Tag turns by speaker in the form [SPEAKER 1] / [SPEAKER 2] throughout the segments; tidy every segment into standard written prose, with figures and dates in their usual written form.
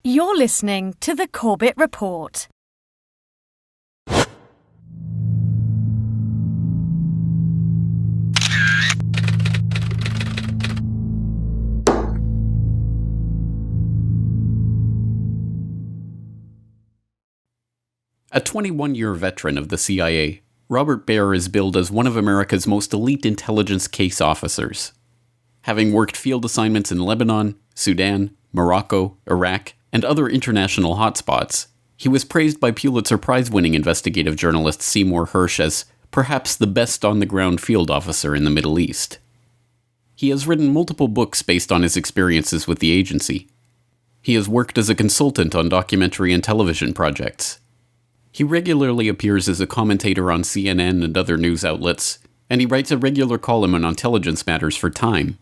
[SPEAKER 1] You're listening to the Corbett Report.
[SPEAKER 2] A 21-year veteran of the CIA, Robert Baer is billed as one of America's most elite intelligence case officers. Having worked field assignments in Lebanon, Sudan, Morocco, Iraq, and other international hotspots, he was praised by Pulitzer Prize-winning investigative journalist Seymour Hersh as perhaps the best on-the-ground field officer in the Middle East. He has written multiple books based on his experiences with the agency. He has worked as a consultant on documentary and television projects. He regularly appears as a commentator on CNN and other news outlets, and he writes a regular column on intelligence matters for Time.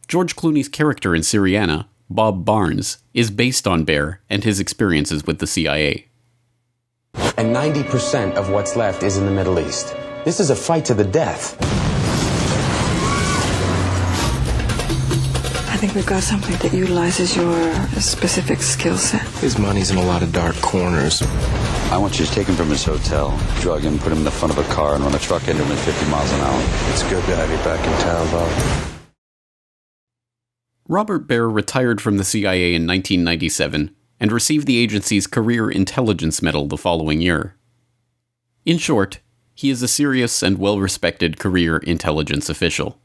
[SPEAKER 2] George Clooney's character in Syriana, Bob Barnes, is based on Baer and his experiences with the CIA.
[SPEAKER 3] And 90% of what's left is in the Middle East. This is a fight to the death.
[SPEAKER 4] I think we've got something that utilizes your specific skill set.
[SPEAKER 5] His money's in a lot of dark corners.
[SPEAKER 6] I want you to take him from his hotel, drug him, put him in the front of a car, and run a truck into him at 50 miles an hour.
[SPEAKER 5] It's good to have you back in town, Bob.
[SPEAKER 2] Robert Baer retired from the CIA in 1997 and received the agency's Career Intelligence Medal the following year. In short, he is a serious and well-respected career intelligence official.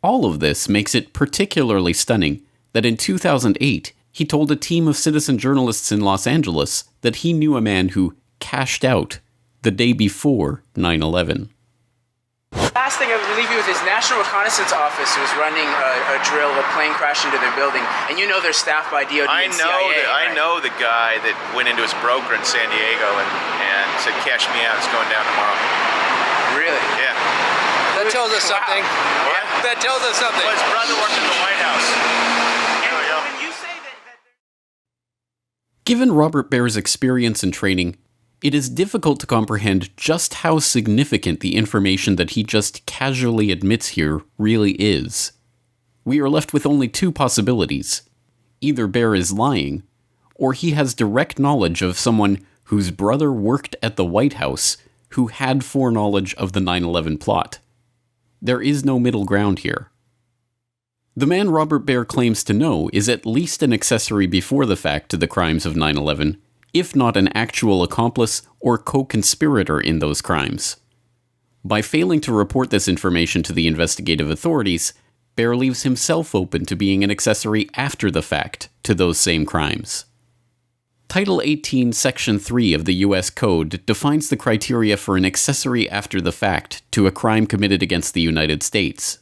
[SPEAKER 2] All of this makes it particularly stunning that in 2008, he told a team of citizen journalists in Los Angeles that he knew a man who cashed out the day before 9/11.
[SPEAKER 7] Last thing I believe he was his National Reconnaissance Office who was running a drill. A plane crashed into their building, and you know they're staffed by DOD and CIA.
[SPEAKER 8] I know the guy that went into his broker in San Diego and said, "Cash me out. It's going down tomorrow."
[SPEAKER 7] Really?
[SPEAKER 8] Yeah.
[SPEAKER 9] That tells us something.
[SPEAKER 8] What?
[SPEAKER 9] That tells us something.
[SPEAKER 8] Well, his brother worked in the White House.
[SPEAKER 7] When you say that...
[SPEAKER 2] Given Robert Baer's experience and training, it is difficult to comprehend just how significant the information that he just casually admits here really is. We are left with only two possibilities. Either Baer is lying, or he has direct knowledge of someone whose brother worked at the White House who had foreknowledge of the 9/11 plot. There is no middle ground here. The man Robert Baer claims to know is at least an accessory before the fact to the crimes of 9/11, if not an actual accomplice or co-conspirator in those crimes. By failing to report this information to the investigative authorities, Baer leaves himself open to being an accessory after the fact to those same crimes. Title 18, Section 3 of the U.S. Code defines the criteria for an accessory after the fact to a crime committed against the United States.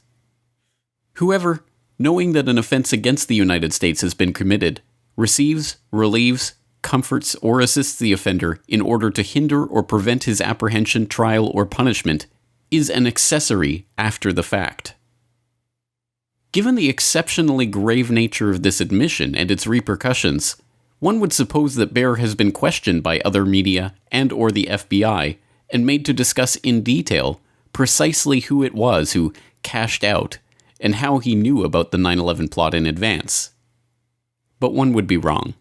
[SPEAKER 2] Whoever, knowing that an offense against the United States has been committed, receives, relieves, comforts, or assists the offender in order to hinder or prevent his apprehension, trial, or punishment, is an accessory after the fact. Given the exceptionally grave nature of this admission and its repercussions, one would suppose that Baer has been questioned by other media and or the FBI and made to discuss in detail precisely who it was who cashed out and how he knew about the 9/11 plot in advance. But one would be wrong.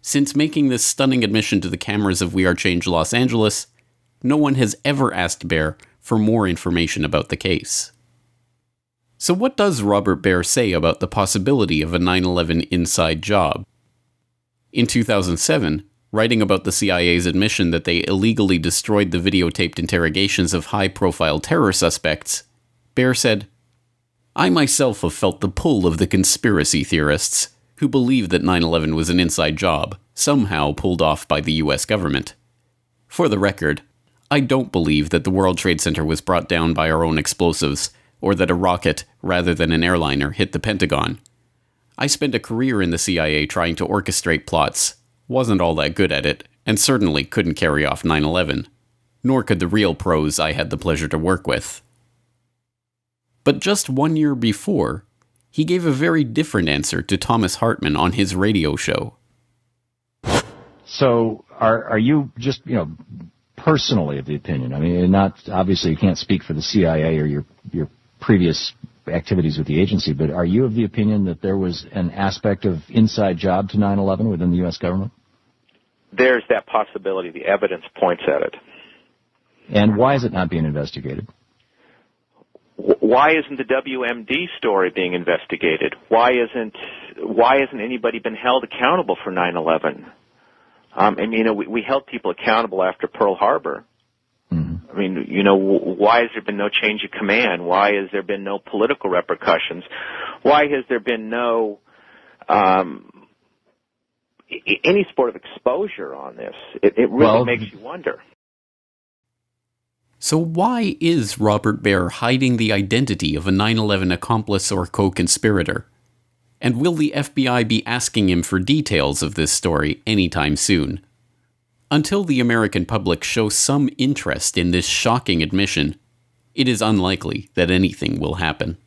[SPEAKER 2] Since making this stunning admission to the cameras of We Are Change Los Angeles, no one has ever asked Baer for more information about the case. So what does Robert Baer say about the possibility of a 9/11 inside job? In 2007, writing about the CIA's admission that they illegally destroyed the videotaped interrogations of high-profile terror suspects, Baer said, "I myself have felt the pull of the conspiracy theorists who believe that 9/11 was an inside job, somehow pulled off by the US government. For the record, I don't believe that the World Trade Center was brought down by our own explosives, or that a rocket, rather than an airliner, hit the Pentagon. I spent a career in the CIA trying to orchestrate plots, wasn't all that good at it, and certainly couldn't carry off 9/11, nor could the real pros I had the pleasure to work with." But just 1 year before, he gave a very different answer to Thomas Hartman on his radio show.
[SPEAKER 10] So are you just, personally of the opinion, I mean, not obviously you can't speak for the CIA or your previous activities with the agency, but are you of the opinion that there was an aspect of inside job to 9/11 within the U.S. government?
[SPEAKER 11] There's that possibility. The evidence points at it.
[SPEAKER 10] And why is it not being investigated?
[SPEAKER 11] Why isn't the WMD story being investigated? Why isn't anybody been held accountable for 9/11? We held people accountable after Pearl Harbor. I mean, why has there been no change of command? Why has there been no political repercussions? Why has there been no any sort of exposure on this? It really makes you wonder.
[SPEAKER 2] So why is Robert Baer hiding the identity of a 9/11 accomplice or co-conspirator? And will the FBI be asking him for details of this story anytime soon? Until the American public shows some interest in this shocking admission, it is unlikely that anything will happen.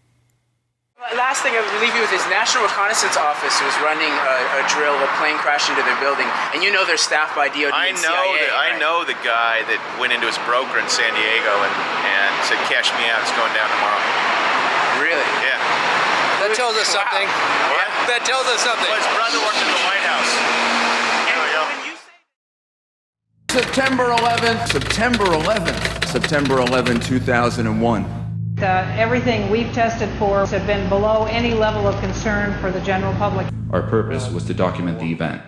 [SPEAKER 7] Last thing I would leave you with is National Reconnaissance Office was running a drill, a plane crashed into their building, and they're staffed by DOD and CIA.
[SPEAKER 8] I know the guy that went into his broker in San Diego and said, "Cash me out, it's going down tomorrow."
[SPEAKER 7] Really?
[SPEAKER 8] Yeah.
[SPEAKER 9] That tells us something.
[SPEAKER 8] What?
[SPEAKER 9] That tells us something.
[SPEAKER 8] Well, his brother worked in the White House. There we go.
[SPEAKER 12] September 11, 2001.
[SPEAKER 13] Everything we've tested for have been below any level of concern for the general public.
[SPEAKER 12] Our purpose was to document the event.